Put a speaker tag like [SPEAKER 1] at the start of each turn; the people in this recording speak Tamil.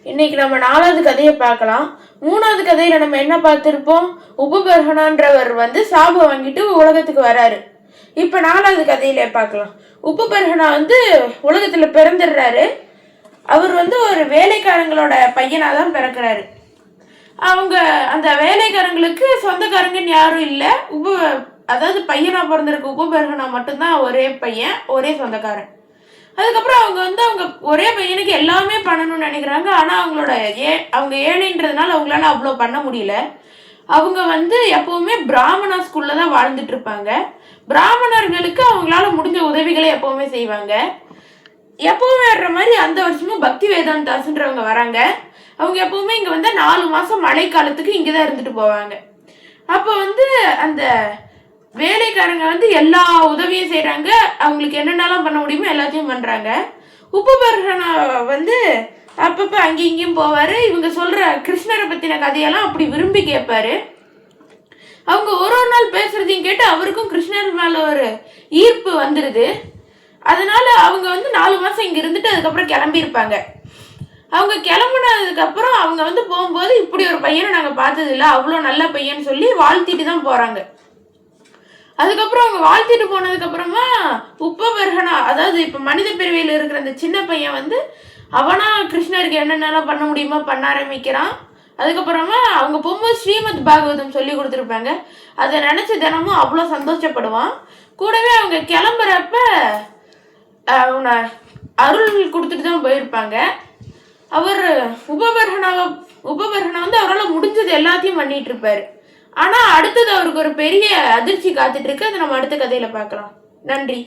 [SPEAKER 1] இன்னைக்கு நம்ம 4வது கதையை பார்க்கலாம். 3வது கதையில நம்ம என்ன பார்த்திருப்போம்? உபபர்ஹனான்றவர் சாபம் வாங்கிட்டு உலகத்துக்கு வராரு. இப்ப 4வது கதையில பார்க்கலாம். உபபர்ஹனா உலகத்துல பிறந்துடுறாரு. அவர் ஒரு வேலைக்காரங்களோட பையனாதான் பிறக்கிறாரு. அவங்க அந்த வேலைக்காரங்களுக்கு சொந்தக்காரங்கன்னு யாரும் இல்லை. அதாவது பையனா பிறந்திருக்க உபபர்ஹனா மட்டும்தான் ஒரே பையன், ஒரே சொந்தக்காரன். அதுக்கப்புறம் அவங்க ஒரே பையனுக்கு எல்லாமே பண்ணணும்னு நினைக்கிறாங்க. ஆனா அவங்க ஏழைன்றதுனால அவங்களால அவ்வளோ பண்ண முடியல. அவங்க எப்பவுமே பிராமணா ஸ்கூல்ல தான் வாழ்ந்துட்டு இருப்பாங்க. பிராமணர்களுக்கு அவங்களால முடிஞ்ச உதவிகளை எப்பவுமே செய்வாங்க. எப்பவுமே வர்ற மாதிரி அந்த வருஷமும் பக்தி வேதாந்தாஸ்ன்றவங்க வராங்க. அவங்க எப்பவுமே இங்க 4 மாசம் மழை காலத்துக்கு இங்கதான் இருந்துட்டு போவாங்க. அப்போ அந்த வேலைக்காரங்க எல்லா உதவியும் செய்யறாங்க. அவங்களுக்கு என்னென்னலாம் பண்ண முடியுமோ எல்லாத்தையும் பண்றாங்க. உபபர்ஹனா அப்பப்ப அங்கேயும் இங்கேயும் போவாரு. இவங்க சொல்ற கிருஷ்ணரை பத்தின கதையெல்லாம் அப்படி விரும்பி கேட்பாரு. அவங்க ஒரு நாள் பேசுறதையும் கேட்டு அவருக்கும் கிருஷ்ணர் மேல ஒரு ஈர்ப்பு வந்துருது. அதனால அவங்க 4 மாசம் இங்க இருந்துட்டு அதுக்கப்புறம் கிளம்பி இருப்பாங்க. அவங்க கிளம்புனதுக்கு அப்புறம் அவங்க போகும்போது இப்படி ஒரு பையனை நாங்க பார்த்தது இல்லை, அவ்வளோ நல்ல பையன்னு சொல்லி வாழ்த்திட்டு தான் போறாங்க. அதுக்கப்புறம் அவங்க வாழ்த்திட்டு போனதுக்கு அப்புறமா உபபர்ஹனா, அதாவது இப்ப மனித பிரிவையில் இருக்கிற அந்த சின்ன பையன் அவனா கிருஷ்ணருக்கு என்னென்னலாம் பண்ண முடியுமோ பண்ண ஆரம்பிக்கிறான். அதுக்கப்புறமா அவங்க போகும்போது ஸ்ரீமத் பாகவதம் சொல்லி கொடுத்துருப்பாங்க. அதை நினைச்சு தினமும் அவ்வளோ சந்தோஷப்படுவான். கூடவே அவங்க கிளம்புறப்ப அவனை அருள் கொடுத்துட்டு தான் போயிருப்பாங்க. அவர் உபபர்ஹனா அவரால் முடிஞ்சது எல்லாத்தையும் பண்ணிட்டு இருப்பாரு. ஆனா அடுத்தது அவருக்கு ஒரு பெரிய அதிர்ச்சி காத்துட்டு இருக்கு. அதை நம்ம அடுத்த கதையில பார்க்கலாம். நன்றி.